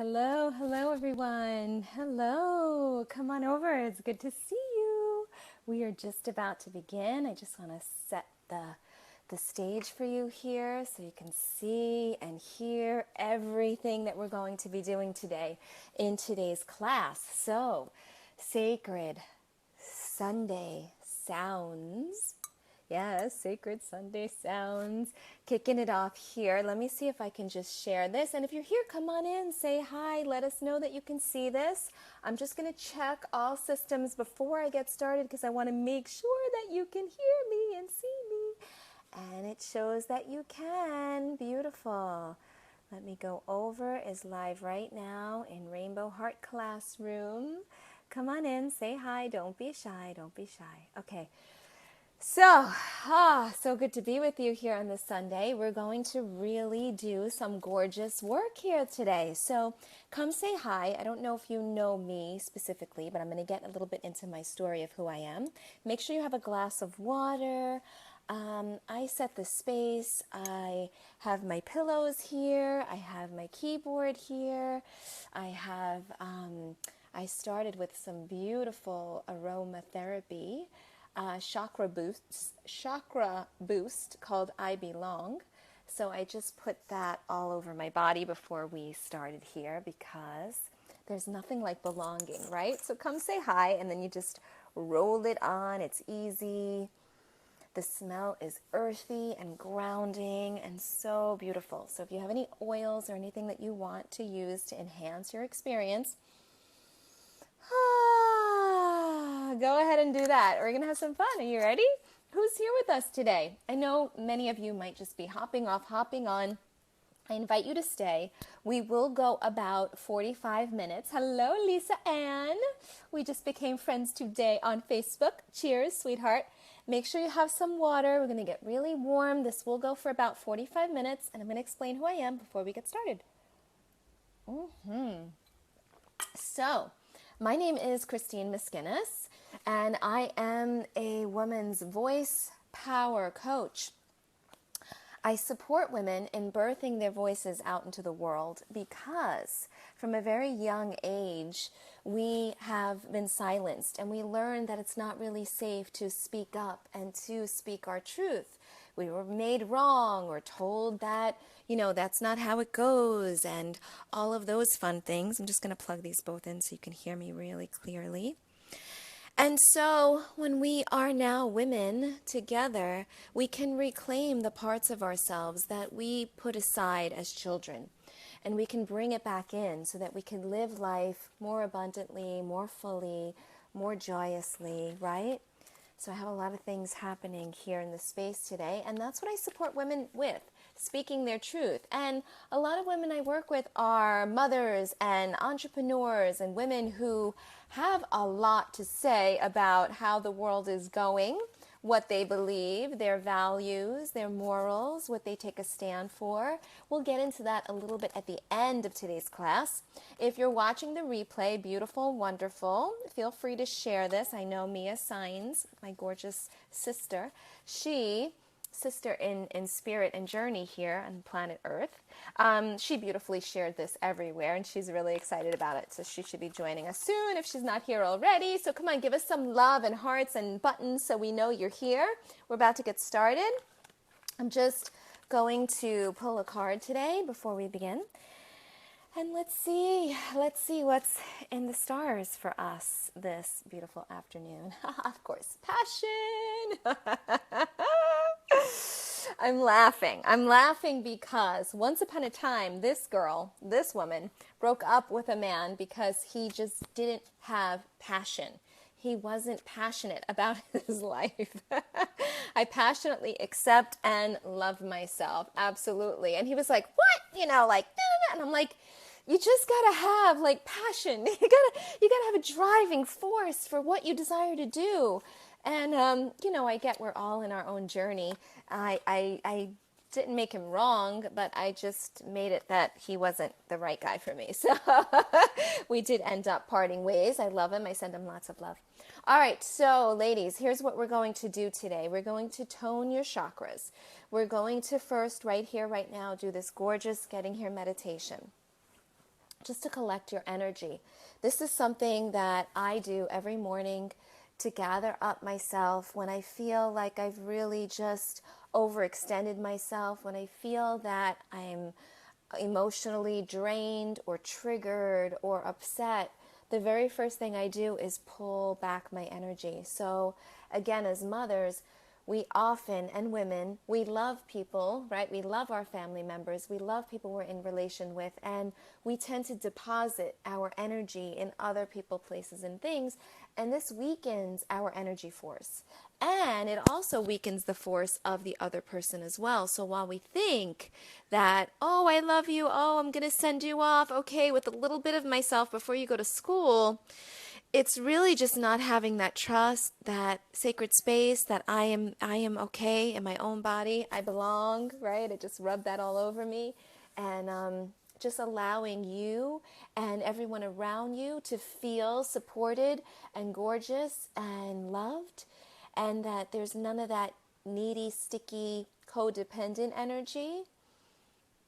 Hello, hello everyone. Hello, come on over. It's good to see you. We are just about to begin. I just want to set the stage for you here so you can see and hear everything that we're going to be doing today in today's class. So, sacred Sunday sounds. Yes, Sacred Sunday Sounds. Kicking it off here. Let me see if I can just share this. And if you're here, come on in, say hi. Let us know that you can see this. I'm just going to check all systems before I get started because I want to make sure that you can hear me and see me. And it shows that you can. Beautiful. Let me go over. Is live right now in Rainbow Heart Classroom. Come on in, say hi. Don't be shy. Don't be shy. Okay. So good to be with you here on this Sunday. We're going to really do some gorgeous work here today. So come say hi. I don't know if you know me specifically, but I'm going to get a little bit into my story of who I am. Make sure you have a glass of water. I set the space. I have my pillows here. I have my keyboard here. I started with some beautiful aromatherapy. Chakra boost called I Belong. So I just put that all over my body before we started here because there's nothing like belonging, right? So come say hi and then you just roll it on. It's easy. The smell is earthy and grounding and so beautiful. So if you have any oils or anything that you want to use to enhance your experience, go ahead and do that. We're going to have some fun. Are you ready? Who's here with us today? I know many of you might just be hopping off, hopping on. I invite you to stay. We will go about 45 minutes. Hello, Lisa Ann. We just became friends today on Facebook. Cheers, sweetheart. Make sure you have some water. We're going to get really warm. This will go for about 45 minutes, and I'm going to explain who I am before we get started. So, my name is Christine Miskinis, and I am a woman's voice power coach. I support women in birthing their voices out into the world because from a very young age, we have been silenced and we learned that it's not really safe to speak up and to speak our truth. We were made wrong or told that, that's not how it goes and all of those fun things. I'm just going to plug these both in so you can hear me really clearly. And so when we are now women together, we can reclaim the parts of ourselves that we put aside as children. And we can bring it back in so that we can live life more abundantly, more fully, more joyously, right? So I have a lot of things happening here in the space today, and that's what I support women with, speaking their truth. And a lot of women I work with are mothers and entrepreneurs and women who have a lot to say about how the world is going, what they believe, their values, their morals, what they take a stand for. We'll get into that a little bit at the end of today's class. If you're watching the replay, beautiful, wonderful, feel free to share this. I know Mia Saenz, my gorgeous sister, sister in spirit and journey here on planet Earth. She beautifully shared this everywhere, and she's really excited about it. So she should be joining us soon if she's not here already. So come on, give us some love and hearts and buttons so we know you're here. We're about to get started. I'm just going to pull a card today before we begin. And let's see what's in the stars for us this beautiful afternoon. Of course, passion. I'm laughing because once upon a time, this woman, broke up with a man because he just didn't have passion. He wasn't passionate about his life. I passionately accept and love myself. Absolutely. And he was like, what? And I'm like, you just gotta have passion. You gotta have a driving force for what you desire to do. And, I get we're all in our own journey. I didn't make him wrong, but I just made it that he wasn't the right guy for me. So we did end up parting ways. I love him. I send him lots of love. All right. So ladies, here's what we're going to do today. We're going to tone your chakras. We're going to first, right here, right now, do this gorgeous getting here meditation. just to collect your energy. This is something that I do every morning to gather up myself when I feel like I've really just overextended myself, when I feel that I'm emotionally drained or triggered or upset. The very first thing I do is pull back my energy. So again, as mothers, we often, and women, we love people, right? We love our family members. We love people we're in relation with. And we tend to deposit our energy in other people, places, and things. And this weakens our energy force. And it also weakens the force of the other person as well. So while we think that, oh, I love you, oh, I'm going to send you off, okay, with a little bit of myself before you go to school, it's really just not having that trust, that sacred space that I am okay in my own body. I belong, right? It just rubbed that all over me. And just allowing you and everyone around you to feel supported and gorgeous and loved, and that there's none of that needy, sticky, codependent energy.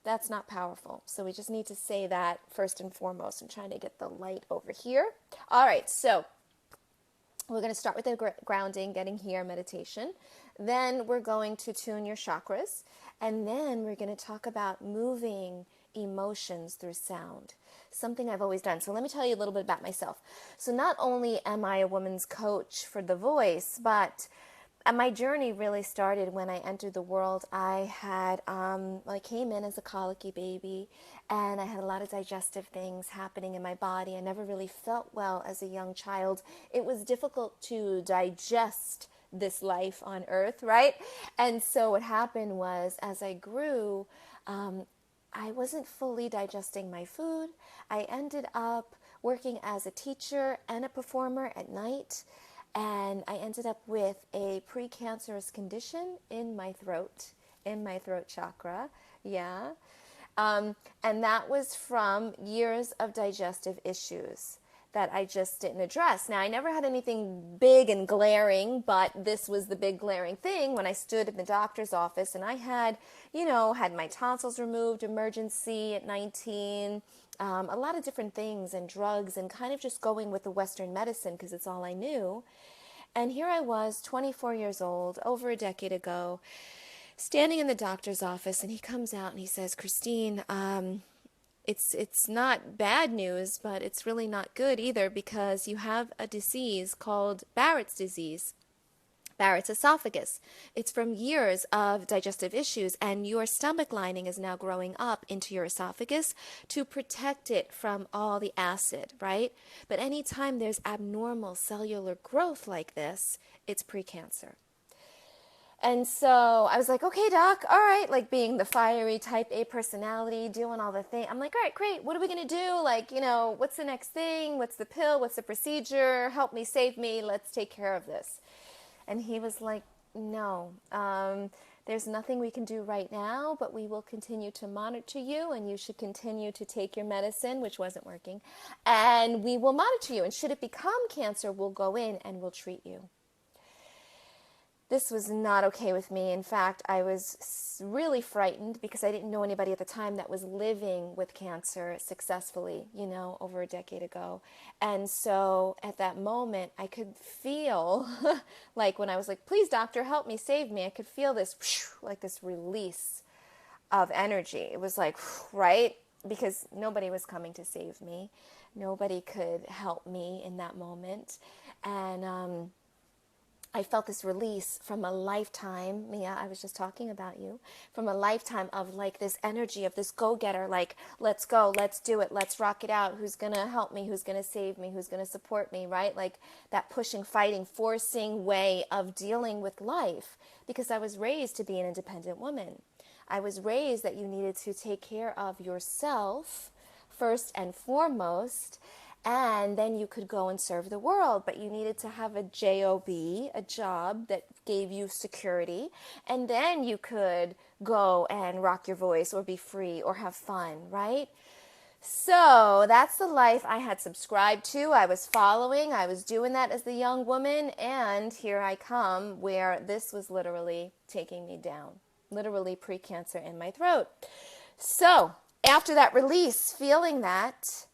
That's not powerful. So we just need to say that first and foremost. I'm trying to get the light over here. All right, so we're going to start with the grounding, getting here, meditation. Then we're going to tune your chakras. And then we're going to talk about moving emotions through sound, something I've always done. So let me tell you a little bit about myself. So not only am I a woman's coach for the voice, but my journey really started when I entered the world. I came in as a colicky baby, and I had a lot of digestive things happening in my body. I never really felt well as a young child. It was difficult to digest this life on earth, right? And so what happened was, as I grew, I wasn't fully digesting my food. I ended up working as a teacher and a performer at night. And I ended up with a precancerous condition in my throat chakra. Yeah. And that was from years of digestive issues that I just didn't address. Now, I never had anything big and glaring, but this was the big glaring thing when I stood in the doctor's office and I had my tonsils removed, emergency at 19, a lot of different things and drugs, and kind of just going with the Western medicine because it's all I knew. And here I was, 24 years old, over a decade ago, standing in the doctor's office, and he comes out and he says, Christine, it's not bad news, but it's really not good either, because you have a disease called Barrett's disease. Barrett's esophagus. It's from years of digestive issues, and your stomach lining is now growing up into your esophagus to protect it from all the acid, right? But anytime there's abnormal cellular growth like this, it's precancer. And so I was like, okay, doc, all right, like being the fiery type A personality, doing all the things. I'm like, all right, great. What are we going to do? Like, what's the next thing? What's the pill? What's the procedure? Help me, save me. Let's take care of this. And he was like, no, there's nothing we can do right now, but we will continue to monitor you, and you should continue to take your medicine, which wasn't working, and we will monitor you. And should it become cancer, we'll go in and we'll treat you. This was not okay with me. In fact, I was really frightened because I didn't know anybody at the time that was living with cancer successfully, over a decade ago. And so at that moment, I could feel like when I was like, please, doctor, help me, save me, I could feel this, like this release of energy. It was like, right? Because nobody was coming to save me. Nobody could help me in that moment. And I felt this release from a lifetime, Mia, I was just talking about you, from a lifetime of like this energy of this go-getter, like, let's go, let's do it, let's rock it out. Who's going to help me? Who's going to save me? Who's going to support me, right? Like that pushing, fighting, forcing way of dealing with life, because I was raised to be an independent woman. I was raised that you needed to take care of yourself first and foremost, and then you could go and serve the world. But you needed to have a job, a job that gave you security. And then you could go and rock your voice or be free or have fun, right? So that's the life I had subscribed to. I was following. I was doing that as the young woman. And here I come where this was literally taking me down. Literally precancer in my throat. So after that release, feeling that,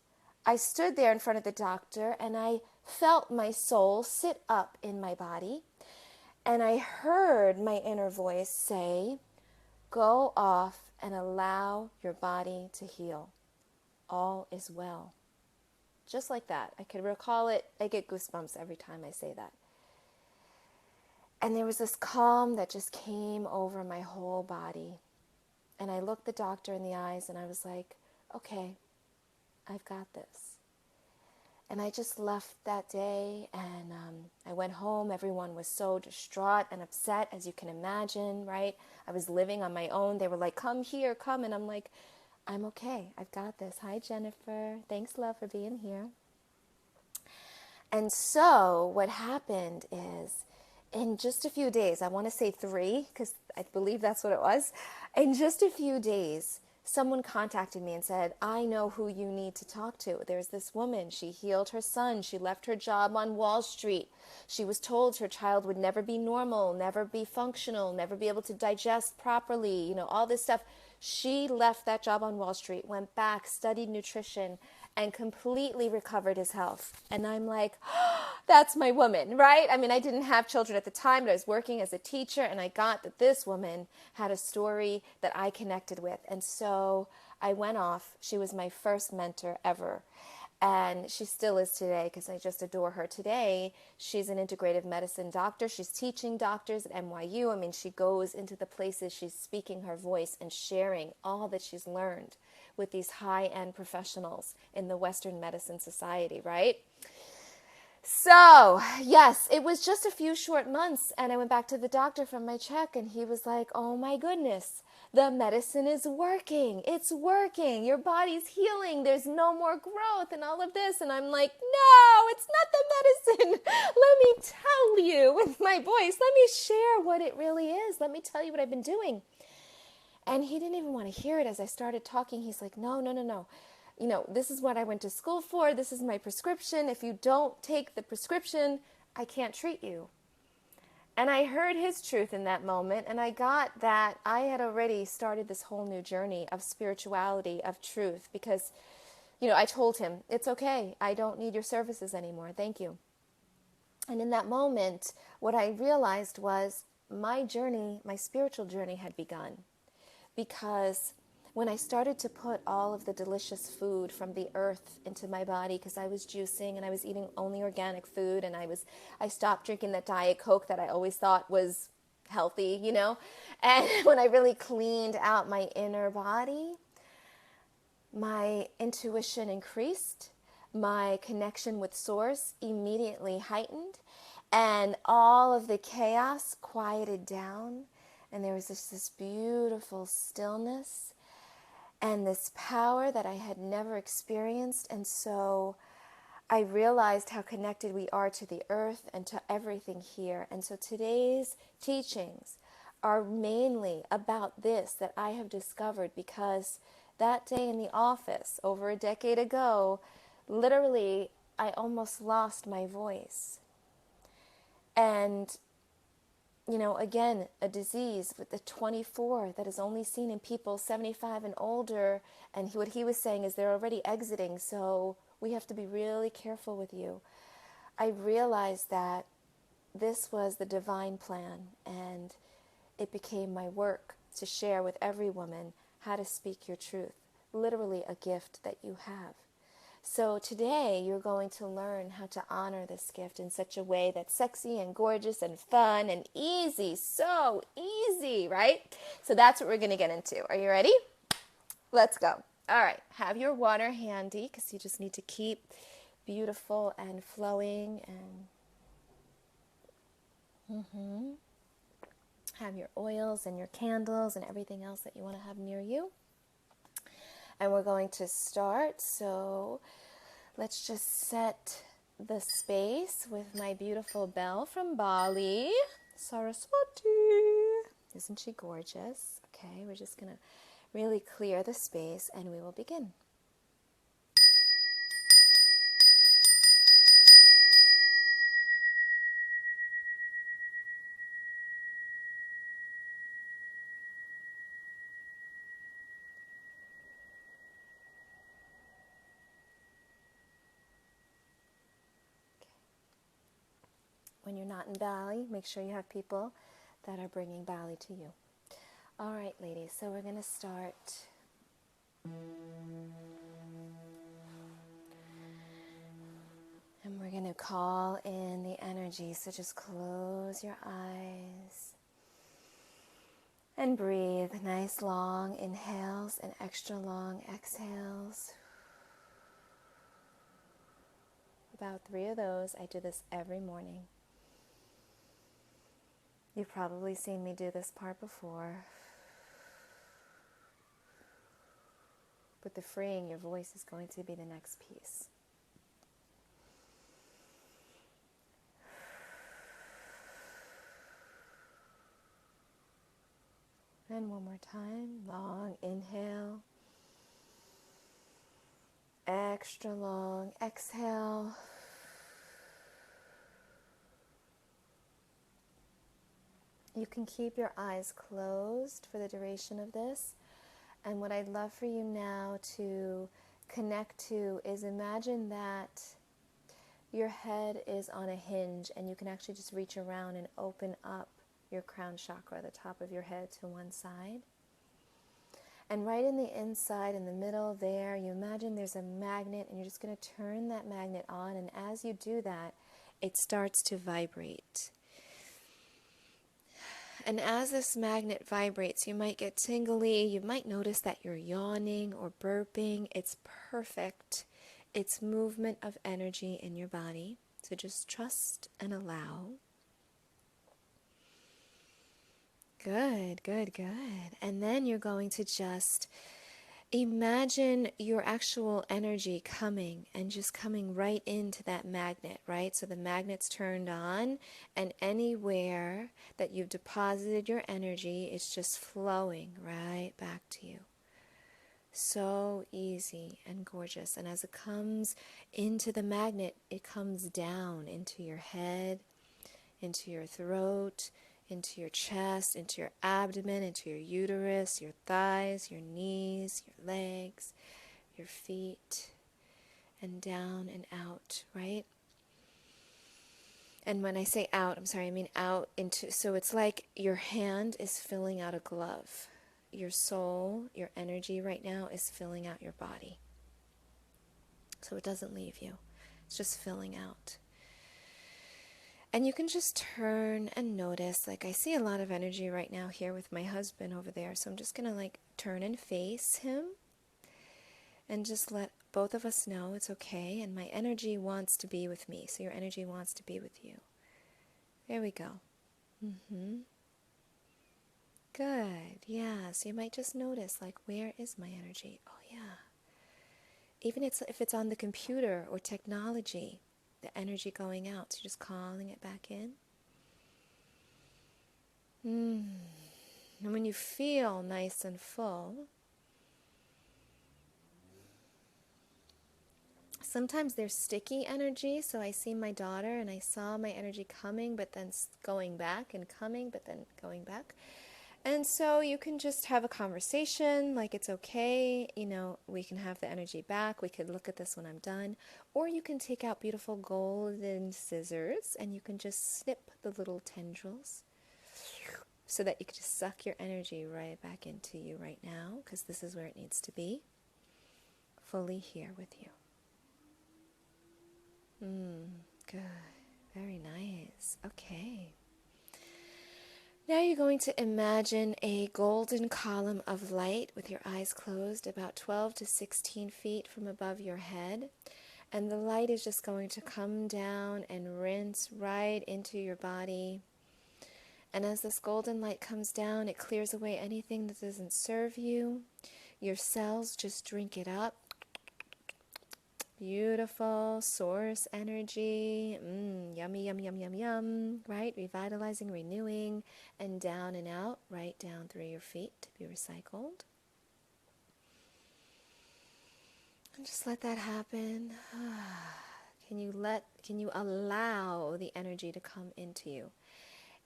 I stood there in front of the doctor and I felt my soul sit up in my body. And I heard my inner voice say, go off and allow your body to heal. All is well. Just like that. I could recall it. I get goosebumps every time I say that. And there was this calm that just came over my whole body. And I looked the doctor in the eyes and I was like, okay, I've got this. And I just left that day and I went home. Everyone was so distraught and upset, as you can imagine, right? I was living on my own. They were like, come here, come. And I'm like, I'm okay. I've got this. Hi, Jennifer. Thanks, love, for being here. And so what happened is in just a few days, I want to say 3, because I believe that's what it was. In just a few days, someone contacted me and said, I know who you need to talk to. There's this woman. She healed her son. She left her job on Wall Street. She was told her child would never be normal, never be functional, never be able to digest properly, all this stuff. She left that job on Wall Street, went back, studied nutrition, and completely recovered his health. And I'm like, oh, that's my woman, right? I mean, I didn't have children at the time, but I was working as a teacher, and I got that this woman had a story that I connected with. And so I went off. She was my first mentor ever. And she still is today because I just adore her today. She's an integrative medicine doctor. She's teaching doctors at NYU. I mean, she goes into the places, she's speaking her voice and sharing all that she's learned with these high-end professionals in the Western medicine society, right? So, yes, it was just a few short months, and I went back to the doctor from my check, and he was like, oh my goodness, the medicine is working. It's working. Your body's healing. There's no more growth and all of this. And I'm like, no, it's not the medicine. Let me tell you with my voice. Let me share what it really is. Let me tell you what I've been doing. And he didn't even want to hear it. As I started talking, he's like, no. This is what I went to school for. This is my prescription. If you don't take the prescription, I can't treat you. And I heard his truth in that moment, and I got that I had already started this whole new journey of spirituality, of truth, because, I told him, it's okay. I don't need your services anymore. Thank you. And in that moment, what I realized was my journey, my spiritual journey had begun. Because when I started to put all of the delicious food from the earth into my body, because I was juicing and I was eating only organic food, and I stopped drinking that Diet Coke that I always thought was healthy, and when I really cleaned out my inner body, my intuition increased, my connection with Source immediately heightened, and all of the chaos quieted down, and there was this beautiful stillness and this power that I had never experienced. And so I realized how connected we are to the earth and to everything here. And so today's teachings are mainly about this that I have discovered, because that day in the office over a decade ago, literally, I almost lost my voice. And again, a disease with the 24 that is only seen in people 75 and older. And what he was saying is they're already exiting, so we have to be really careful with you. I realized that this was the divine plan, and it became my work to share with every woman how to speak your truth, literally a gift that you have. So today you're going to learn how to honor this gift in such a way that's sexy and gorgeous and fun and easy. So easy, right? So that's what we're going to get into. Are you ready? Let's go. All right. Have your water handy, because you just need to keep beautiful and flowing. And have your oils and your candles and everything else that you want to have near you. And we're going to start, so let's just set the space with my beautiful bell from Bali, Saraswati. Isn't she gorgeous? Okay, we're just going to really clear the space and we will begin. When you're not in Bali, make sure you have people that are bringing Bali to you. All right, ladies, so we're going to start. And we're going to call in the energy. So just close your eyes and breathe. Nice long inhales and extra long exhales. About 3 of those. I do this every morning. You've probably seen me do this part before. But the freeing your voice is going to be the next piece. And one more time, long inhale, extra long exhale. You can keep your eyes closed for the duration of this. And what I'd love for you now to connect to is imagine that your head is on a hinge and you can actually just reach around and open up your crown chakra, the top of your head, to one side. And right in the inside, in the middle there, you imagine there's a magnet and you're just going to turn that magnet on. And as you do that, it starts to vibrate. And as this magnet vibrates, you might get tingly. You might notice that you're yawning or burping. It's perfect. It's movement of energy in your body. So just trust and allow. Good, good, good. And then you're going to just imagine your actual energy coming and just coming right into that magnet, right? So the magnet's turned on, and anywhere that you've deposited your energy, it's just flowing right back to you. So easy and gorgeous. And as it comes into the magnet, it comes down into your head, into your throat, into your chest, into your abdomen, into your uterus, your thighs, your knees, your legs, your feet, and down and out, right? And when I say out, I mean out into, so it's like your hand is filling out a glove. Your soul, your energy right now is filling out your body. So it doesn't leave you. It's just filling out. And you can just turn and notice, like I see a lot of energy right now here with my husband over there. So I'm just going to like turn and face him and just let both of us know it's okay. And my energy wants to be with me. So your energy wants to be with you. There we go. Good. Yeah. So you might just notice, like, where is my energy? Oh, yeah. Even if it's on the computer or technology, the energy going out, so just calling it back in. And when you feel nice and full, sometimes there's sticky energy. So I see my daughter and I saw my energy coming, but then going back and coming, but then going back. And so you can just have a conversation, like it's okay, we can have the energy back. We could look at this when I'm done. Or you can take out beautiful golden scissors and you can just snip the little tendrils so that you can just suck your energy right back into you right now, because this is where it needs to be, fully here with you. Good. Very nice. Okay. Now you're going to imagine a golden column of light with your eyes closed, about 12 to 16 feet from above your head. And the light is just going to come down and rinse right into your body. And as this golden light comes down, it clears away anything that doesn't serve you. Your cells just drink it up. Beautiful source energy, yummy, yum, yum, yum, yum, right? Revitalizing, renewing, and down and out, right down through your feet to be recycled. And just let that happen. Can you allow the energy to come into you?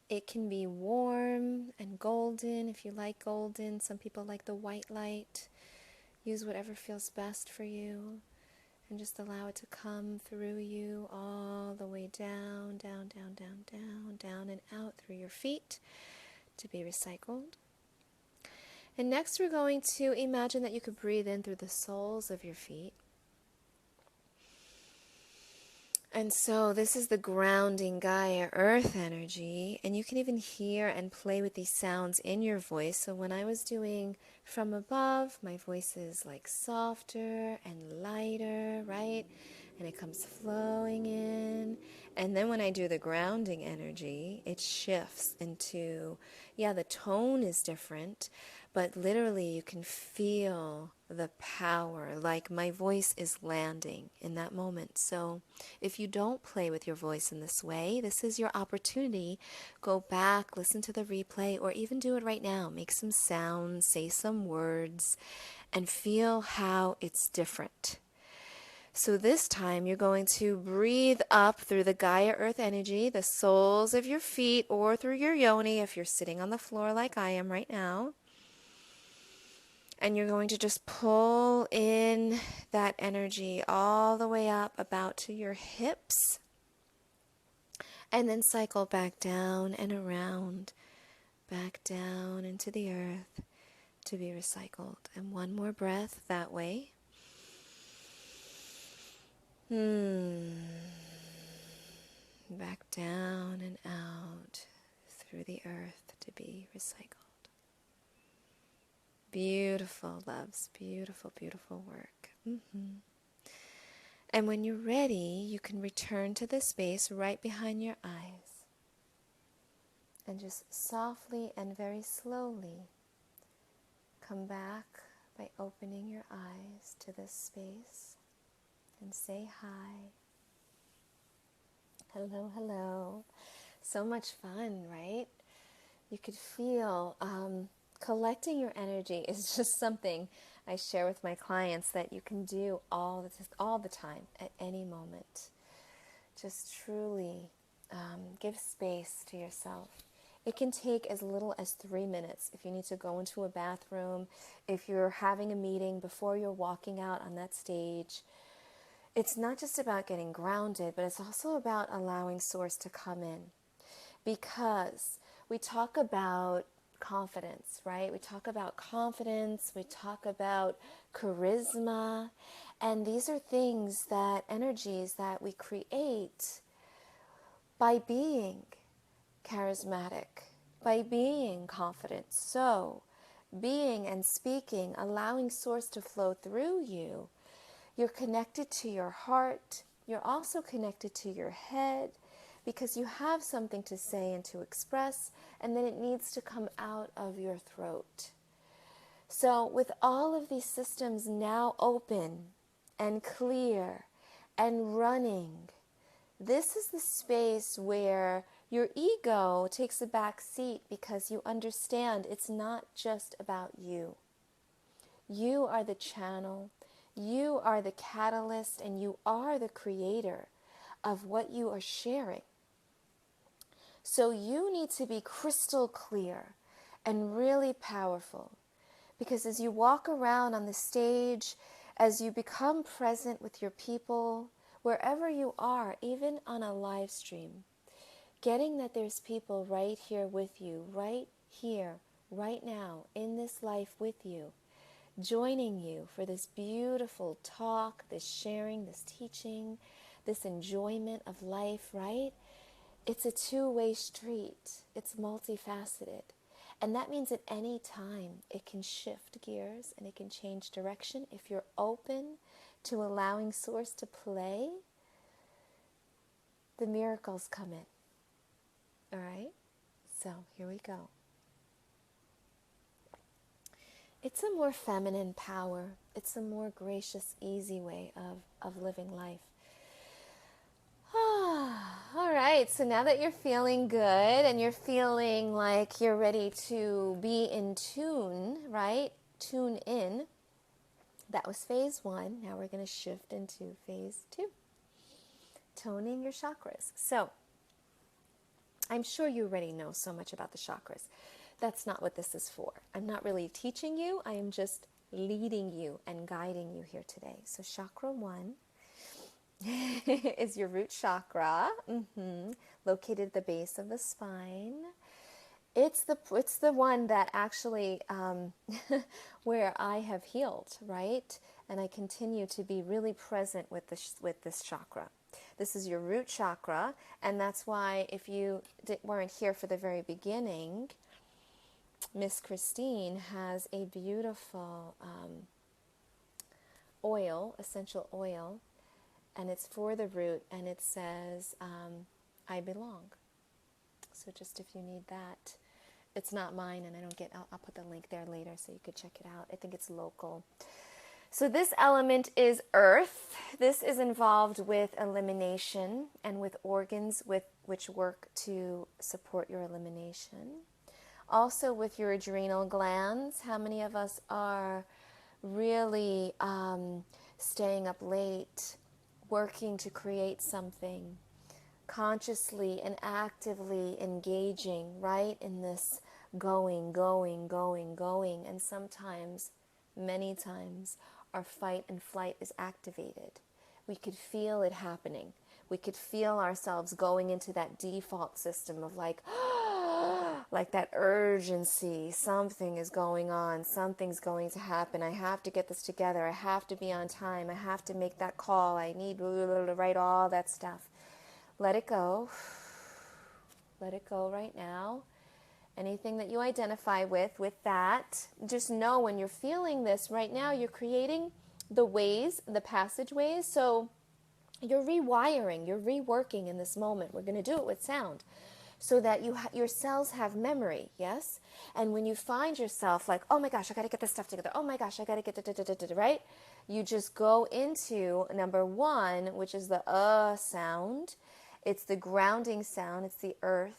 It can be warm and golden if you like golden. Some people like the white light. Use whatever feels best for you. And just allow it to come through you all the way down, down, down, down, down, down, and out through your feet to be recycled. And next we're going to imagine that you could breathe in through the soles of your feet. And so this is the grounding Gaia Earth energy, and you can even hear and play with these sounds in your voice. So when I was doing from above, my voice is like softer and lighter, right? And it comes flowing in. And then when I do the grounding energy, it shifts into, the tone is different, but literally you can feel the power, like my voice is landing in that moment. So if you don't play with your voice in this way, this is your opportunity. Go back, listen to the replay, or even do it right now. Make some sounds, say some words, and feel how it's different. So this time you're going to breathe up through the Gaia Earth energy, the soles of your feet, or through your yoni if you're sitting on the floor like I am right now. And you're going to just pull in that energy all the way up about to your hips. And then cycle back down and around, back down into the earth to be recycled. And one more breath that way. Back down and out through the earth to be recycled. Beautiful, loves. Beautiful, beautiful work. And when you're ready, you can return to the space right behind your eyes. And just softly and very slowly come back by opening your eyes to this space and say hi. Hello, hello. So much fun, right? You could feel collecting your energy is just something I share with my clients that you can do all the time, at any moment. Just truly give space to yourself. It can take as little as 3 minutes if you need to go into a bathroom, if you're having a meeting before you're walking out on that stage. It's not just about getting grounded, but it's also about allowing Source to come in. Because we talk about confidence, right? We talk about confidence, we talk about charisma, and these are things that, energies that we create by being charismatic, by being confident. So, being and speaking, allowing Source to flow through you, you're connected to your heart, you're also connected to your head, because you have something to say and to express, and then it needs to come out of your throat. So with all of these systems now open and clear and running, this is the space where your ego takes a back seat, because you understand it's not just about you. You are the channel, you are the catalyst, and you are the creator of what you are sharing. So you need to be crystal clear and really powerful, because as you walk around on the stage, as you become present with your people, wherever you are, even on a live stream, getting that there's people right here with you, right here, right now, in this life with you, joining you for this beautiful talk, this sharing, this teaching, this enjoyment of life, right? It's a two-way street. It's multifaceted. And that means at any time it can shift gears and it can change direction. If you're open to allowing Source to play, the miracles come in. All right? So here we go. It's a more feminine power. It's a more gracious, easy way of living life. All right, so now that you're feeling good and you're feeling like you're ready to be in tune, right? Tune in. That was phase 1. Now we're going to shift into phase 2. Toning your chakras. So, I'm sure you already know so much about the chakras. That's not what this is for. I'm not really teaching you. I am just leading you and guiding you here today. So chakra 1 is your root chakra, located at the base of the spine. It's the one that actually where I have healed, right? And I continue to be really present with this chakra. This is your root chakra, and that's why if you weren't here for the very beginning, Miss Christine has a beautiful oil, essential oil, and it's for the root, and it says, I belong. So just if you need that, it's not mine, and I'll put the link there later so you could check it out. I think it's local. So this element is earth. This is involved with elimination and with organs which work to support your elimination. Also with your adrenal glands. How many of us are really staying up late, working to create something, consciously and actively engaging, right, in this going, and sometimes, many times, our fight and flight is activated. We could feel it happening. We could feel ourselves going into that default system of like that urgency. Something is going on. Something's going to happen. I have to get this together. I have to be on time. I have to make that call. I need to write all that stuff. Let it go. Let it go right now. Anything that you identify with that, just know when you're feeling this right now, you're creating the ways, the passageways. So you're rewiring, you're reworking in this moment. We're going to do it with sound so that your cells have memory, yes? And when you find yourself like, oh my gosh, I got to get this stuff together. Oh my gosh, I got to get right? You just go into number one, which is the sound. It's the grounding sound. It's the earth.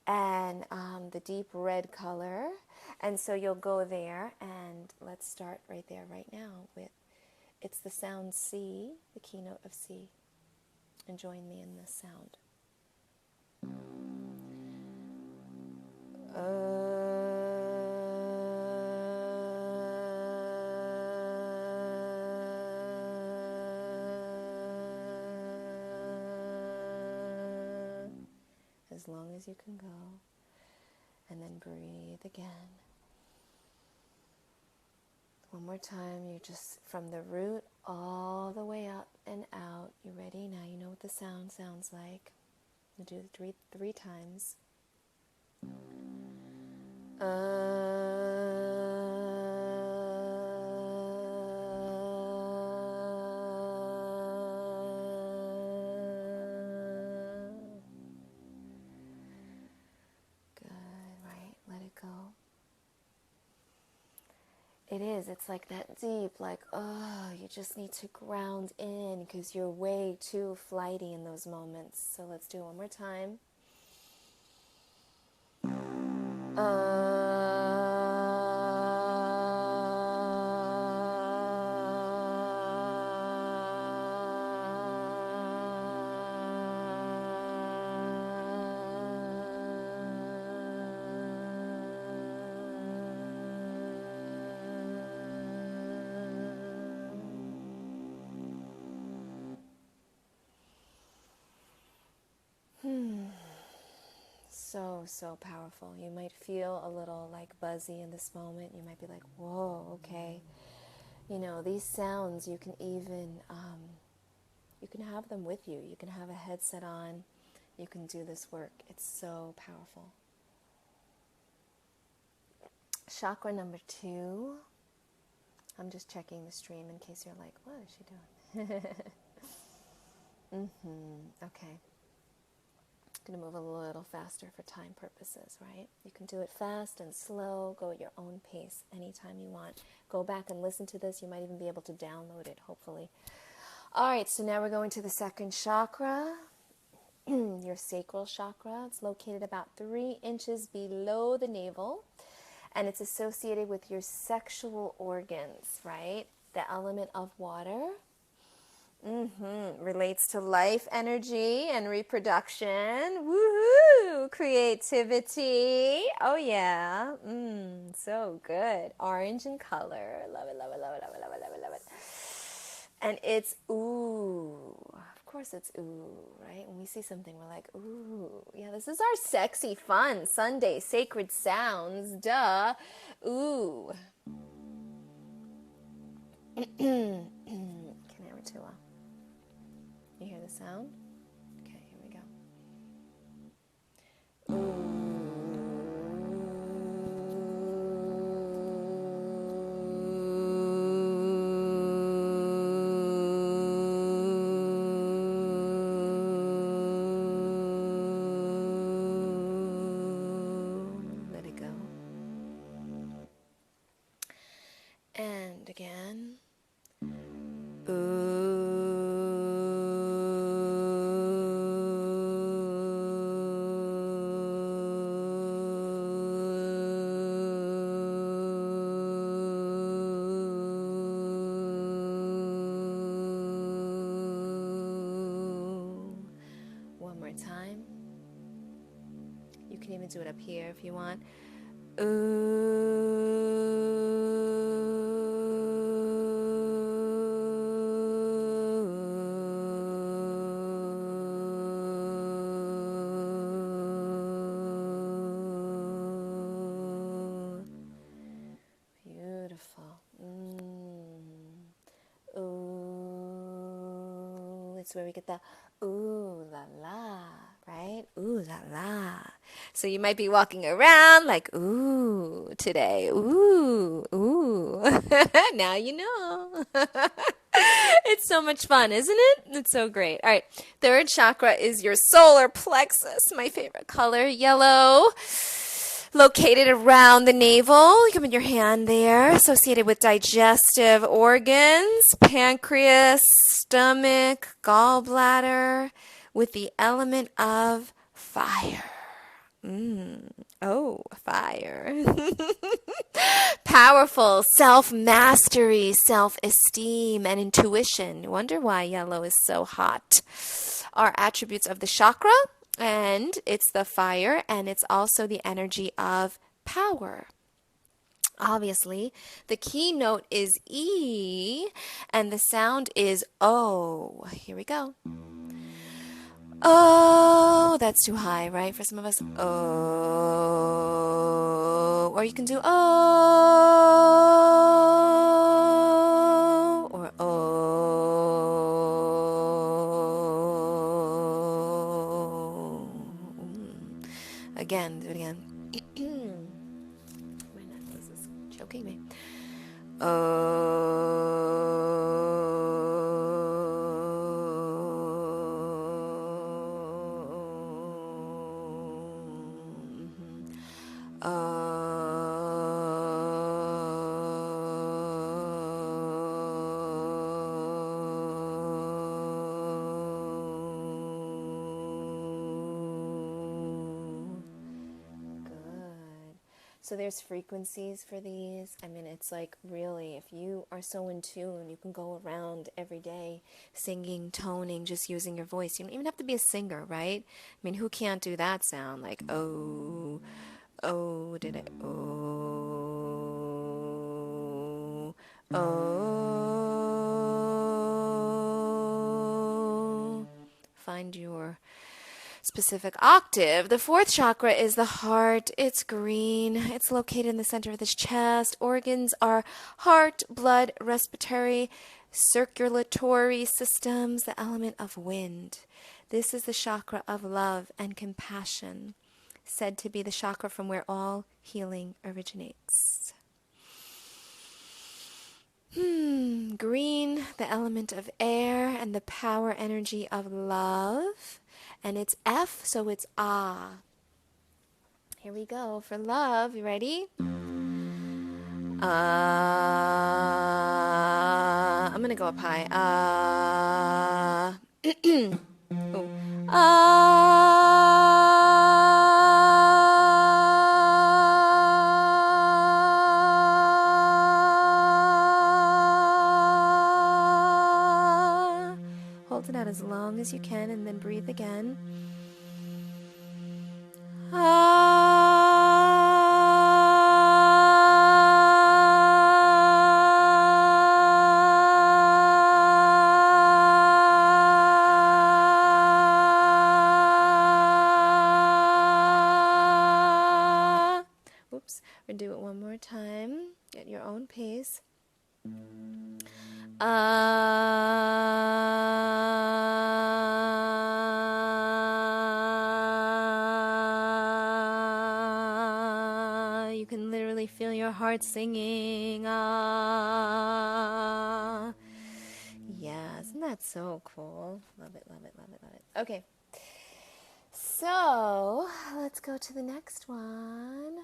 And the deep red color. And so you'll go there, and let's start right there, right now with, it's the sound C, the keynote of C. And join me in this sound. As long as you can go, and then breathe again. One more time, you just from the root all the way up and out. You ready? Now you know what the sound sounds like. You do it three times. It is. It's like that deep, like, you just need to ground in because you're way too flighty in those moments. So let's do it one more time. So powerful. You might feel a little like buzzy in this moment. You might be like, whoa, okay. You know, these sounds, you can even, you can have them with you. You can have a headset on. You can do this work. It's so powerful. Chakra number 2. I'm just checking the stream in case you're like, what is she doing? Okay. Going to move a little faster for time purposes, right? You can do it fast and slow, go at your own pace anytime you want. Go back and listen to this. You might even be able to download it, hopefully. All right, so now we're going to the second chakra, your sacral chakra. It's located about 3 inches below the navel, and it's associated with your sexual organs, right? The element of water. Relates to life energy and reproduction. Woohoo! Creativity. Oh yeah. So good. Orange in color. Love it, love it, love it, love it, love it, love it, love it. And it's ooh. course it's ooh, right? When we see something, we're like, ooh, yeah, this is our sexy, fun Sunday sacred sounds, duh, ooh. You hear the sound? Okay, here we go. Ooh. And again. One more time. You can even do it up here if you want. Beautiful. Ooh. It's where we get the ooh la la, right? Ooh la la. So you might be walking around like, ooh, today. Ooh, ooh. Now you know. It's so much fun, isn't it? It's so great. All right. Third chakra is your solar plexus, my favorite color, yellow. Located around the navel. You can put your hand there. Associated with digestive organs, pancreas, stomach, gallbladder, with the element of fire. Oh, fire. Powerful self-mastery, self-esteem, and intuition. Wonder why yellow is so hot. Are attributes of the chakra, and it's the fire, and it's also the energy of power. Obviously, the key note is E, and the sound is O. Here we go. Oh, that's too high, right? For some of us, oh. Or you can do oh, or oh. Again, do it again. My necklace is choking me. So there's frequencies for these. I mean, it's like really, if you are so in tune, you can go around every day singing, toning, just using your voice. You don't even have to be a singer, right? I mean, who can't do that sound? Like, oh, oh, did it, oh, oh. Find your specific octave. The fourth chakra is the heart. It's green. It's located in the center of the chest. Organs are heart, blood, respiratory, circulatory systems, the element of wind. This is the chakra of love and compassion, said to be the chakra from where all healing originates. Green, the element of air and the power energy of love. And it's F, so it's ah. Here we go for love. You ready? I'm going to go up high. Oh. Hold it out as long as you can and then breathe again. own pace. You can literally feel your heart singing. Yeah, isn't that so cool? Love it, love it, love it, love it. Okay. So, let's go to the next one.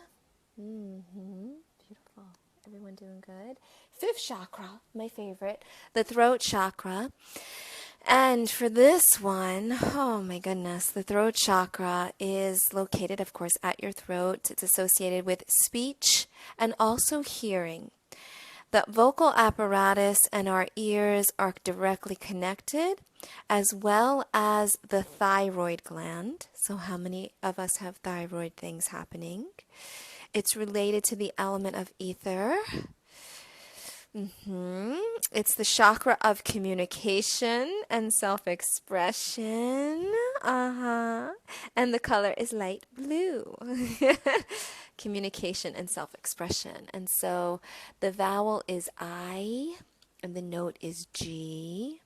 Beautiful. Everyone doing good? Fifth chakra, my favorite, the throat chakra. And for this one, oh my goodness, the throat chakra is located, of course, at your throat. It's associated with speech and also hearing. The vocal apparatus and our ears are directly connected, as well as the thyroid gland. So how many of us have thyroid things happening? It's related to the element of ether. It's the chakra of communication and self-expression. And the color is light blue. Communication and self-expression. And so the vowel is I and the note is G.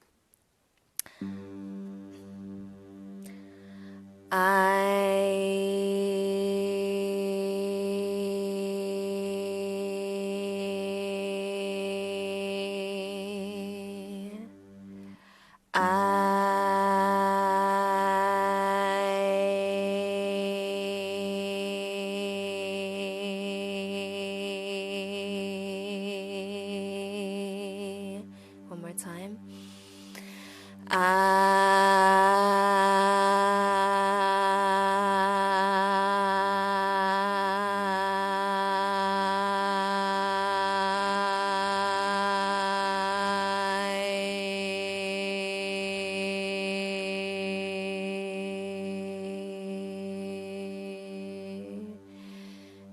One more time.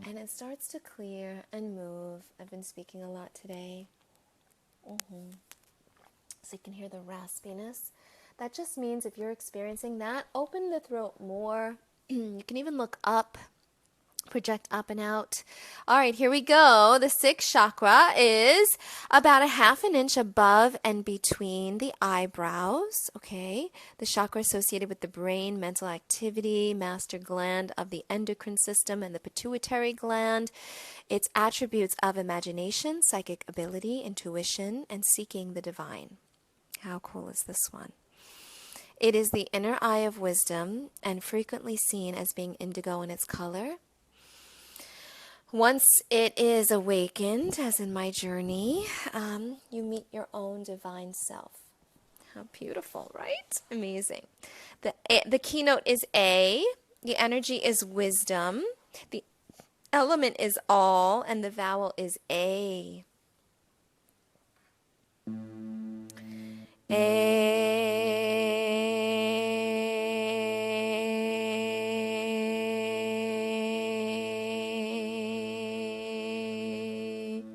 And it starts to clear and move. I've been speaking a lot today. So you can hear the raspiness. That just means if you're experiencing that, open the throat more. You can even look up, project up and out. All right, here we go. The sixth chakra is about a half an inch above and between the eyebrows. Okay, the chakra associated with the brain, mental activity, master gland of the endocrine system, and the pituitary gland. Its attributes of imagination, psychic ability, intuition, and seeking the divine. How cool is this one? It is the inner eye of wisdom and frequently seen as being indigo in its color. Once it is awakened, as in my journey, you meet your own divine self. How beautiful, right? Amazing. The keynote is A. The energy is wisdom. The element is all, and the vowel is A.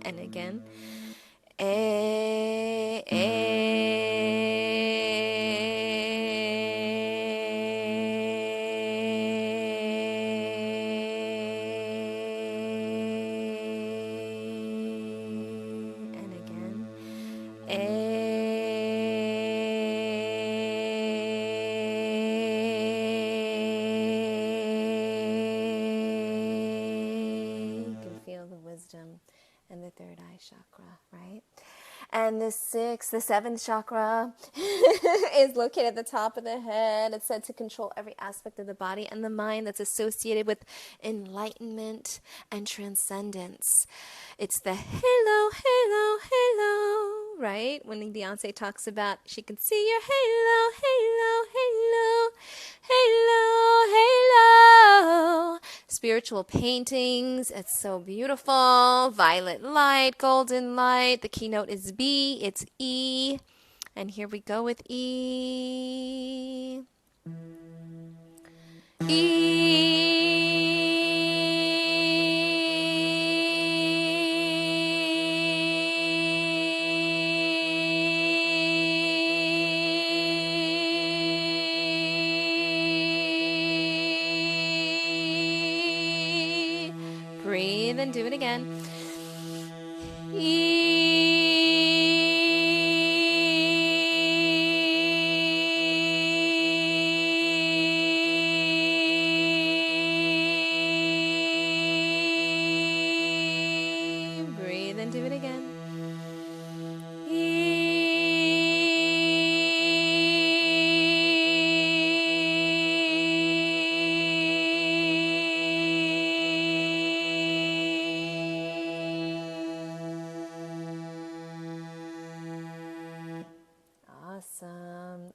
And again. And again. You can feel the wisdom and the third eye chakra, right? And the seventh chakra is located at the top of the head. It's said to control every aspect of the body and the mind that's associated with enlightenment and transcendence. It's the halo, halo, halo, right? When Beyonce talks about she can see your halo, halo, halo, halo, halo. Spiritual paintings, it's so beautiful. Violet light, golden light. The keynote is B, it's E. And here we go with E. Breathe and do it again. E.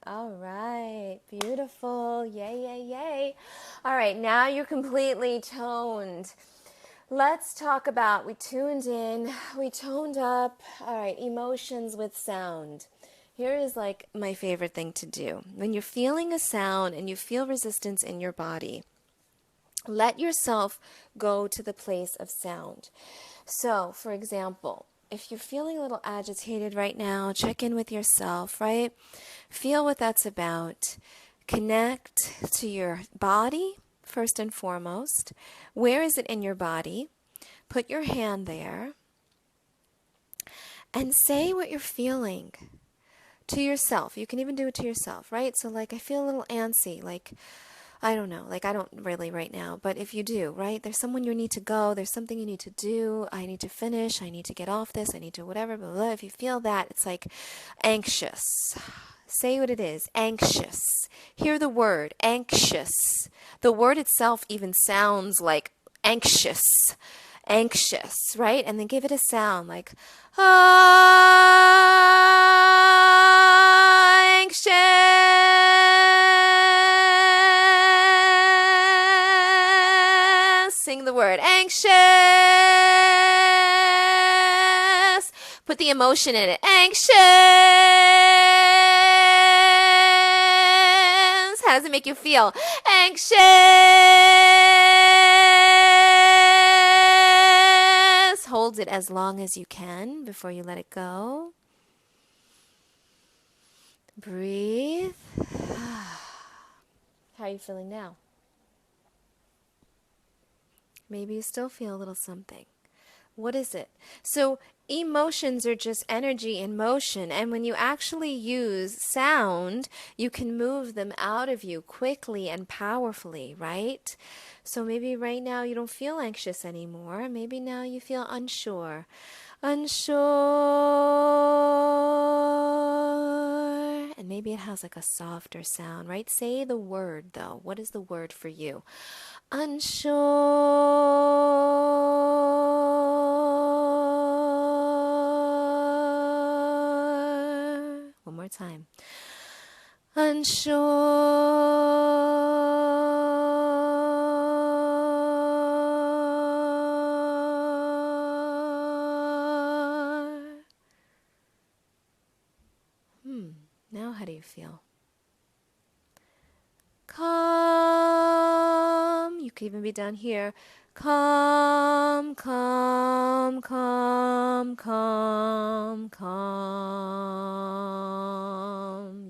All right. Beautiful. Yay, yay, yay. All right. Now you're completely toned. Let's talk about, we tuned in, we toned up. All right. Emotions with sound. Here is like my favorite thing to do. When you're feeling a sound and you feel resistance in your body, let yourself go to the place of sound. So, for example, if you're feeling a little agitated right now, check in with yourself, right? Feel what that's about. Connect to your body, first and foremost. Where is it in your body? Put your hand there and say what you're feeling to yourself. You can even do it to yourself, right? So like, I feel a little antsy, like, I don't know, like I don't really right now, but if you do, right? There's someone you need to go, there's something you need to do, I need to finish, I need to get off this, I need to whatever, blah, blah, blah. If you feel that, it's like anxious. Say what it is, anxious. Hear the word, anxious. The word itself even sounds like anxious, anxious, right? And then give it a sound like, anxious. Sing the word, anxious. Put the emotion in it, anxious. How does it make you feel? Anxious. Hold it as long as you can before you let it go. Breathe. How are you feeling now? Maybe you still feel a little something. What is it? So emotions are just energy in motion, and when you actually use sound, you can move them out of you quickly and powerfully, right? So maybe right now you don't feel anxious anymore. Maybe now you feel unsure. Unsure. And maybe it has like a softer sound, right? Say the word though. What is the word for you? Unsure. One more time. Unsure. Now how do you feel? Calm. You could even be down here. Calm, calm, calm, calm, calm.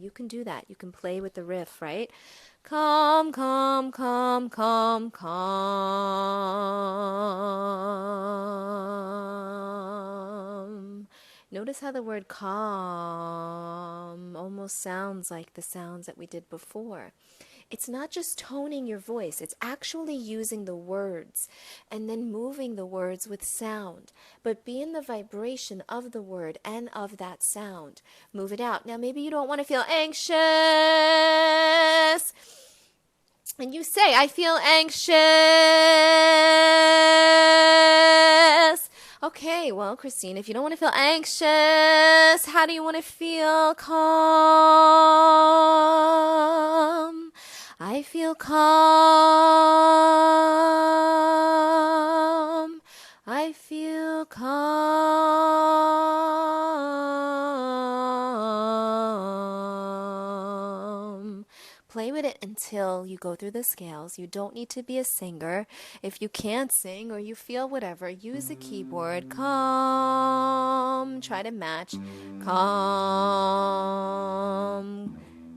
You can do that. You can play with the riff, right? Calm, calm, calm, calm, calm. Notice how the word calm almost sounds like the sounds that we did before. It's not just toning your voice, it's actually using the words and then moving the words with sound. But be in the vibration of the word and of that sound. Move it out. Now maybe you don't want to feel anxious. And you say, I feel anxious. Okay, well, Christine, if you don't want to feel anxious, how do you want to feel? Calm. I feel calm. I feel calm. Play with it until you go through the scales. You don't need to be a singer. If you can't sing or you feel whatever, use a keyboard. Calm. Try to match. Calm.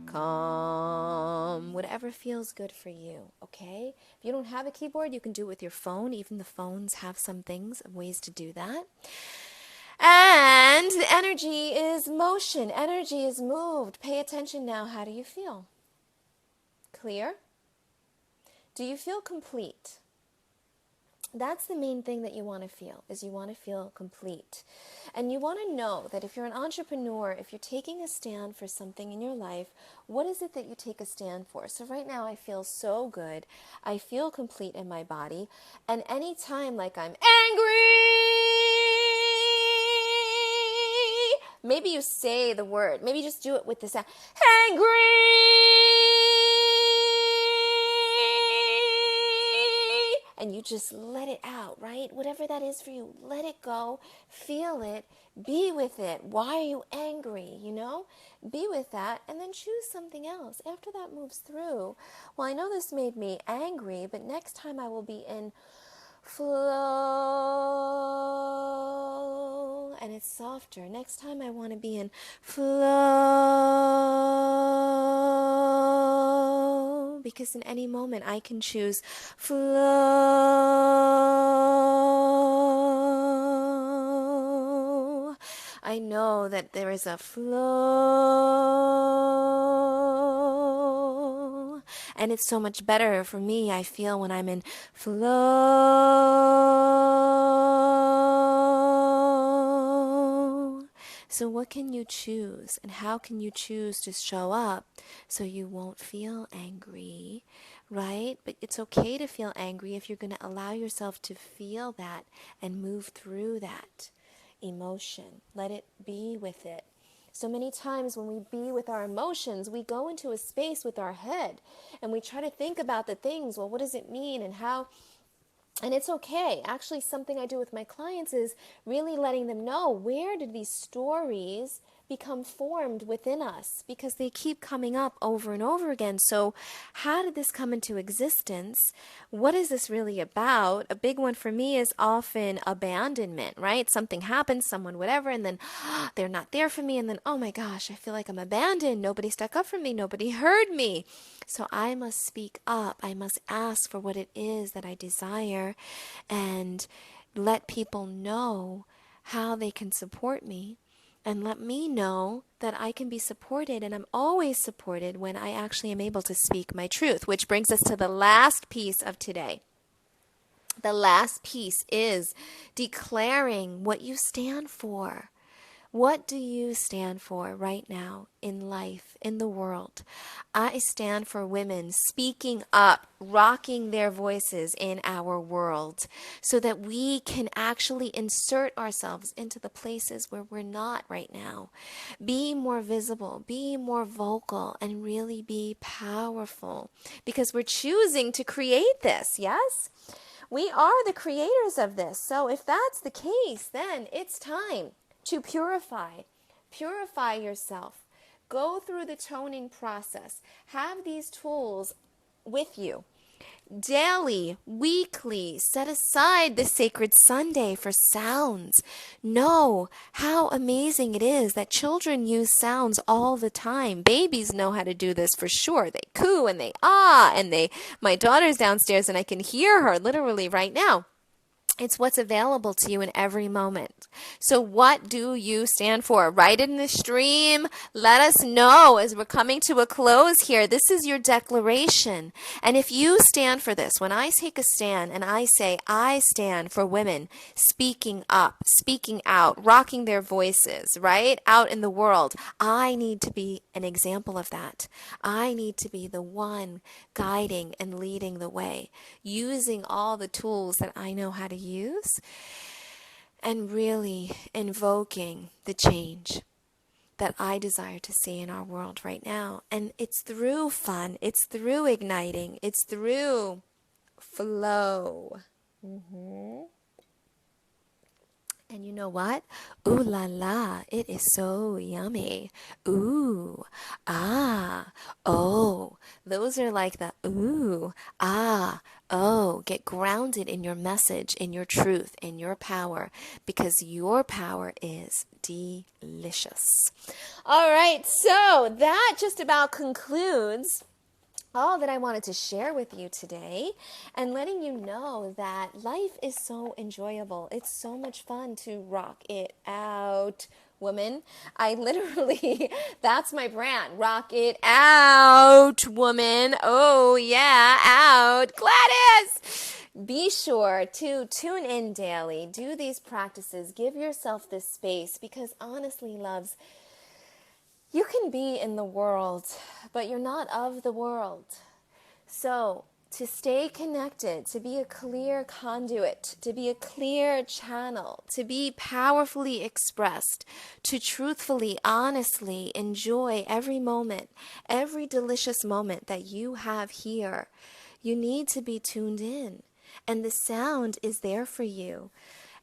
Calm. Whatever feels good for you, okay? If you don't have a keyboard, you can do it with your phone. Even the phones have some things, ways to do that. And the energy is motion. Energy is moved. Pay attention now. How do you feel? Clear? Do you feel complete? That's the main thing that you want to feel, is you want to feel complete. And you want to know that if you're an entrepreneur, if you're taking a stand for something in your life, what is it that you take a stand for? So right now I feel so good. I feel complete in my body. And anytime like I'm angry, Maybe you say the word. Maybe just do it with the sound. Angry! And you just let it out, right? Whatever that is for you, let it go. Feel it. Be with it. Why are you angry? Be with that and then choose something else. After that moves through, well, I know this made me angry, but next time I will be in flow, and it's softer. Next time I want to be in flow, because in any moment I can choose flow. I know that there is a flow, and it's so much better for me, I feel, when I'm in flow. So what can you choose, and how can you choose to show up so you won't feel angry, right? But it's okay to feel angry if you're going to allow yourself to feel that and move through that emotion. Let it be with it. So many times when we be with our emotions, we go into a space with our head and we try to think about the things. Well, what does it mean and how? And it's okay. Actually, something I do with my clients is really letting them know, where did these stories become formed within us? Because they keep coming up over and over again. So how did this come into existence? What is this really about? A big one for me is often abandonment, right? Something happens, someone, whatever, and then they're not there for me. And then, oh my gosh, I feel like I'm abandoned. Nobody stuck up for me. Nobody heard me. So I must speak up. I must ask for what it is that I desire and let people know how they can support me. And let me know that I can be supported, and I'm always supported when I actually am able to speak my truth, which brings us to the last piece of today. The last piece is declaring what you stand for. What do you stand for right now in life, in the world? I stand for women speaking up, rocking their voices in our world so that we can actually insert ourselves into the places where we're not right now. Be more visible, be more vocal, and really be powerful because we're choosing to create this, yes? We are the creators of this. So if that's the case, then it's time to purify yourself. Go through the toning process. Have these tools with you. Daily, weekly, set aside the sacred Sunday for sounds. Know how amazing it is that children use sounds all the time. Babies know how to do this for sure. They coo and they ah, and my daughter's downstairs and I can hear her literally right now. It's what's available to you in every moment. So what do you stand for? Write it in the stream. Let us know as we're coming to a close here. This is your declaration. And if you stand for this, when I take a stand and I say, I stand for women speaking up, speaking out, rocking their voices, right? Out in the world, I need to be an example of that. I need to be the one guiding and leading the way, using all the tools that I know how to use and really invoking the change that I desire to see in our world right now. And it's through fun, it's through igniting, it's through flow. And you know what? Ooh la la, it is so yummy. Ooh, ah, oh. Those are like the ooh, ah, oh. Get grounded in your message, in your truth, in your power, because your power is delicious. All right, so that just about concludes all that I wanted to share with you today, and letting you know that life is so enjoyable. It's so much fun to rock it out, woman. I literally, that's my brand, rock it out, woman. Oh yeah, out. Gladys! Be sure to tune in daily, do these practices, give yourself this space, because honestly, loves, you can be in the world, but you're not of the world. So to stay connected, to be a clear conduit, to be a clear channel, to be powerfully expressed, to truthfully, honestly enjoy every moment, every delicious moment that you have here. You need to be tuned in, and the sound is there for you.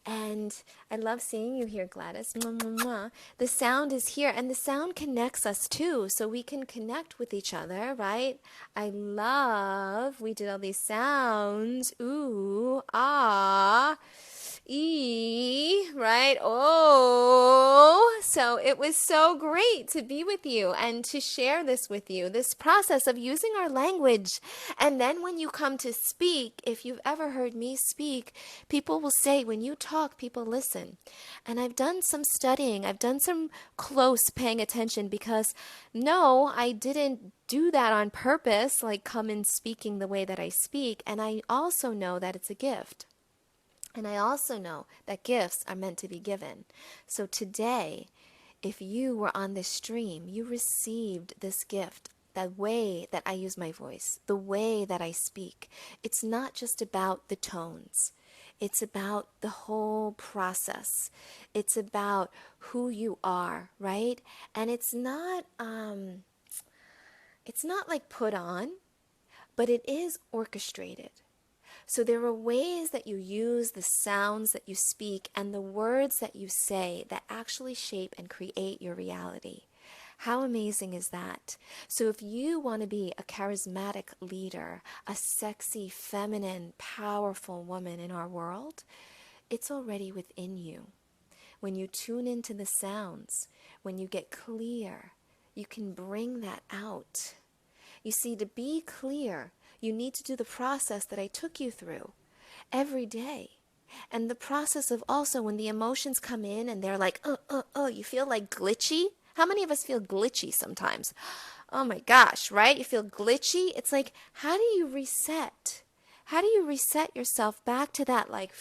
And I love seeing you here, Gladys. Mwah, mwah, mwah. The sound is here, and the sound connects us too, so we can connect with each other, right? We did all these sounds. Ooh, ah, E, right? Oh, so it was so great to be with you and to share this with you, this process of using our language. And then when you come to speak, if you've ever heard me speak, people will say, when you talk, people listen. And I've done some studying, I've done some close paying attention, because no, I didn't do that on purpose, like come in speaking the way that I speak. And I also know that it's a gift. And I also know that gifts are meant to be given. So today, if you were on this stream, you received this gift, the way that I use my voice, the way that I speak. It's not just about the tones. It's about the whole process. It's about who you are, right? And it's not like put on, but it is orchestrated. So there are ways that you use the sounds that you speak and the words that you say that actually shape and create your reality. How amazing is that? So if you want to be a charismatic leader, a sexy, feminine, powerful woman in our world, it's already within you. When you tune into the sounds, when you get clear, you can bring that out. You see, to be clear, you need to do the process that I took you through every day. And the process of also when the emotions come in and they're like, you feel like glitchy. How many of us feel glitchy sometimes? Oh my gosh, right? You feel glitchy. It's like, how do you reset? How do you reset yourself back to that like,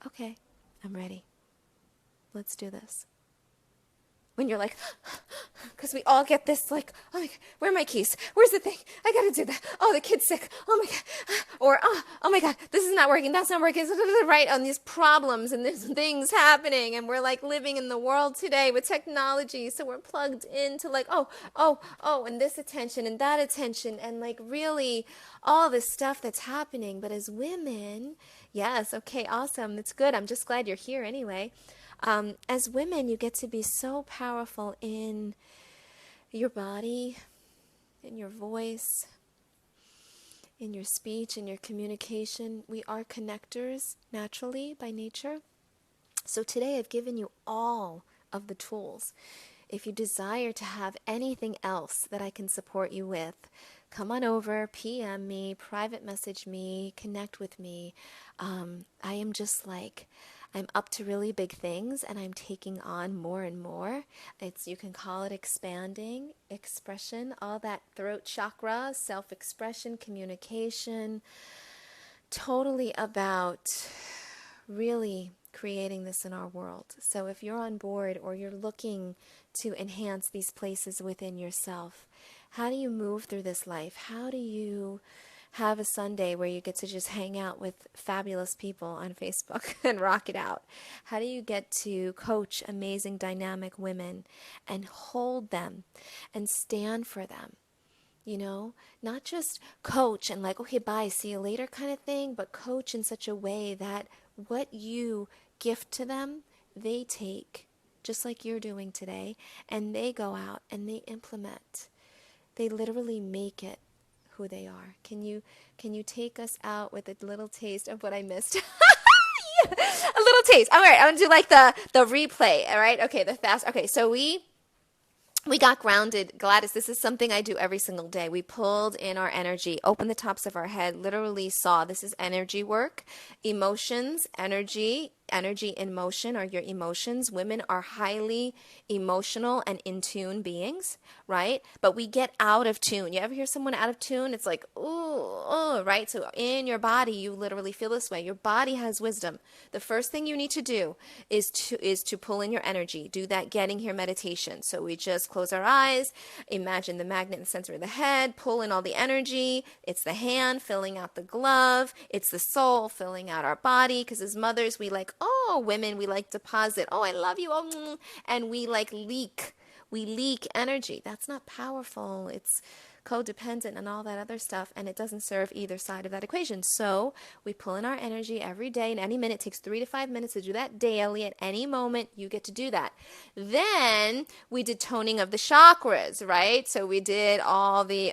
okay, I'm ready. Let's do this. When you're like, because we all get this like, oh my God, where are my keys? Where's the thing? I got to do that. Oh, the kid's sick. Oh my God. Or, oh my God, this is not working. That's not working. Right? On these problems and there's things happening. And we're like living in the world today with technology. So we're plugged into like, and this attention and that attention. And like really all this stuff that's happening. But as women, yes, okay, awesome. That's good. I'm just glad you're here anyway. As women, you get to be so powerful in your body, in your voice, in your speech, in your communication. We are connectors naturally by nature. So today I've given you all of the tools. If you desire to have anything else that I can support you with, come on over, PM me, private message me, connect with me. I am just like, I'm up to really big things and I'm taking on more and more. You can call it expanding, expression, all that throat chakra, self-expression, communication, totally about really creating this in our world. So if you're on board or you're looking to enhance these places within yourself, how do you move through this life? How do you have a Sunday where you get to just hang out with fabulous people on Facebook and rock it out? How do you get to coach amazing, dynamic women and hold them and stand for them? You know, not just coach and like, okay, bye, see you later kind of thing, but coach in such a way that what you gift to them, they take, just like you're doing today, and they go out and they implement. They literally make it who they are. Can you take us out with a little taste of what I missed? Yeah, a little taste. All right, I'm gonna do like the replay. All right, okay, the fast. Okay, so we got grounded. Gladys, this is something I do every single day. We pulled in our energy, opened the tops of our head, literally saw this is energy work, emotions, energy, energy in motion are your emotions. Women are highly emotional and in tune beings, right? But we get out of tune. You ever hear someone out of tune? It's like, ooh, right? So in your body, you literally feel this way. Your body has wisdom. The first thing you need to do is to pull in your energy. Do that getting here meditation. So we just close our eyes, imagine the magnet in the center of the head, pull in all the energy. It's the hand filling out the glove. It's the soul filling out our body. Because as mothers, we like, oh, women, we like deposit. Oh, I love you. Oh, and we like leak. We leak energy. That's not powerful. It's codependent and all that other stuff, and it doesn't serve either side of that equation. So we pull in our energy every day, and any minute. It takes 3 to 5 minutes to do that daily. At any moment, you get to do that. Then we did toning of the chakras, right? So we did all the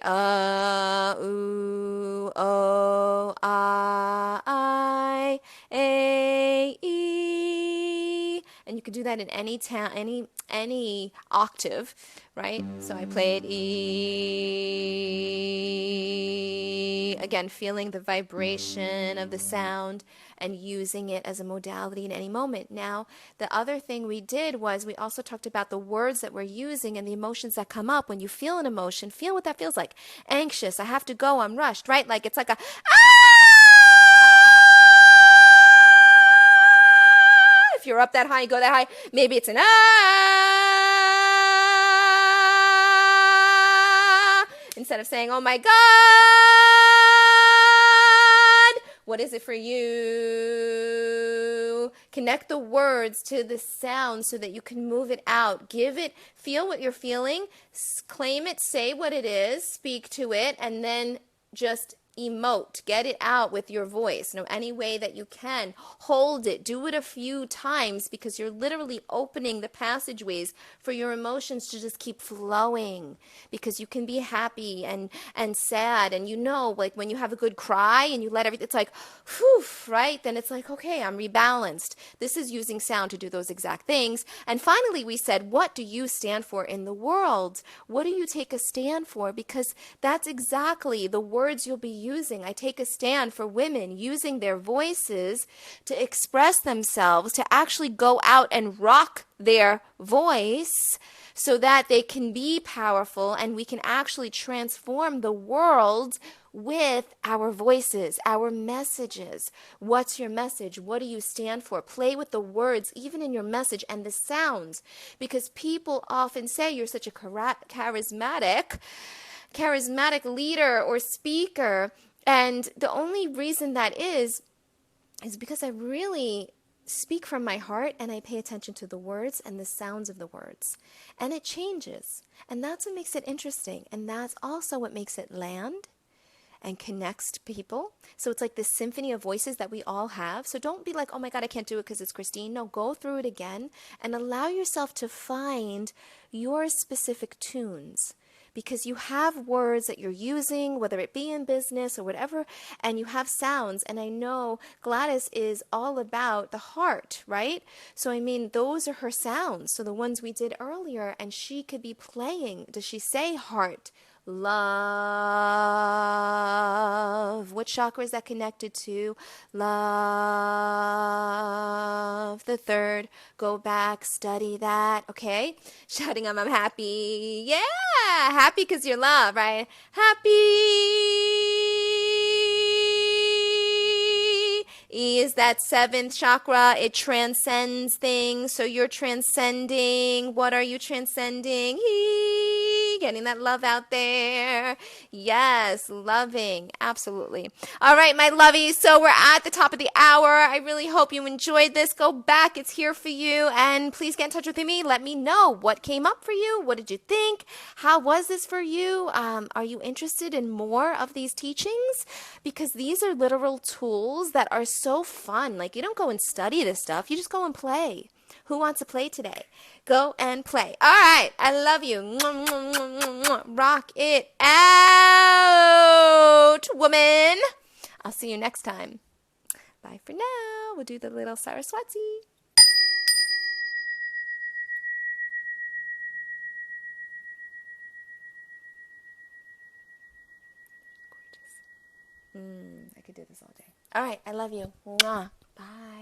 ooh, oh, I, a, e, and you can do that in any any octave, right? So I played E, again, feeling the vibration of the sound and using it as a modality in any moment. Now, the other thing we did was we also talked about the words that we're using and the emotions that come up. When you feel an emotion, feel what that feels like. Anxious, I have to go, I'm rushed, right? Like it's like a, if you're up that high, you go that high. Maybe it's an instead of saying, oh my God, what is it for you? Connect the words to the sound so that you can move it out. Give it, feel what you're feeling, claim it, say what it is, speak to it, and then just emote, get it out with your voice, any way that you can. Hold it, do it a few times, because you're literally opening the passageways for your emotions to just keep flowing, because you can be happy and sad, and like when you have a good cry and you let everything, it's like, whew, right? Then it's like, okay, I'm rebalanced. This is using sound to do those exact things. And finally, we said, what do you stand for in the world? What do you take a stand for? Because that's exactly the words you'll be using. I take a stand for women using their voices to express themselves, to actually go out and rock their voice so that they can be powerful and we can actually transform the world with our voices, our messages. What's your message? What do you stand for? Play with the words, even in your message, and the sounds, because people often say you're such a charismatic leader or speaker, and the only reason that is because I really speak from my heart and I pay attention to the words and the sounds of the words, and it changes, and that's what makes it interesting, and that's also what makes it land and connects to people. So it's like this symphony of voices that we all have. So don't be like, oh my God, I can't do it because it's Christine. No, go through it again and allow yourself to find your specific tunes, because you have words that you're using, whether it be in business or whatever, and you have sounds. And I know Gladys is all about the heart, right? So I mean, those are her sounds. So the ones we did earlier, and she could be playing. Does she say heart? Love. What chakra is that connected to? Love. The third. Go back, study that, okay? Shouting, I'm happy. Yeah, happy because you're love, right? Happy. E is that seventh chakra. It transcends things. So you're transcending. What are you transcending? Getting that love out there. Yes, loving. Absolutely. All right, my lovies. So we're at the top of the hour. I really hope you enjoyed this. Go back. It's here for you. And please get in touch with me. Let me know what came up for you. What did you think? How was this for you? Are you interested in more of these teachings? Because these are literal tools that are so fun. Like, you don't go and study this stuff. You just go and play. Who wants to play today? Go and play. All right. I love you. Rock it out, woman. I'll see you next time. Bye for now. We'll do the little Saraswati. Gorgeous. I could do this all day. All right. I love you. Mwah. Bye.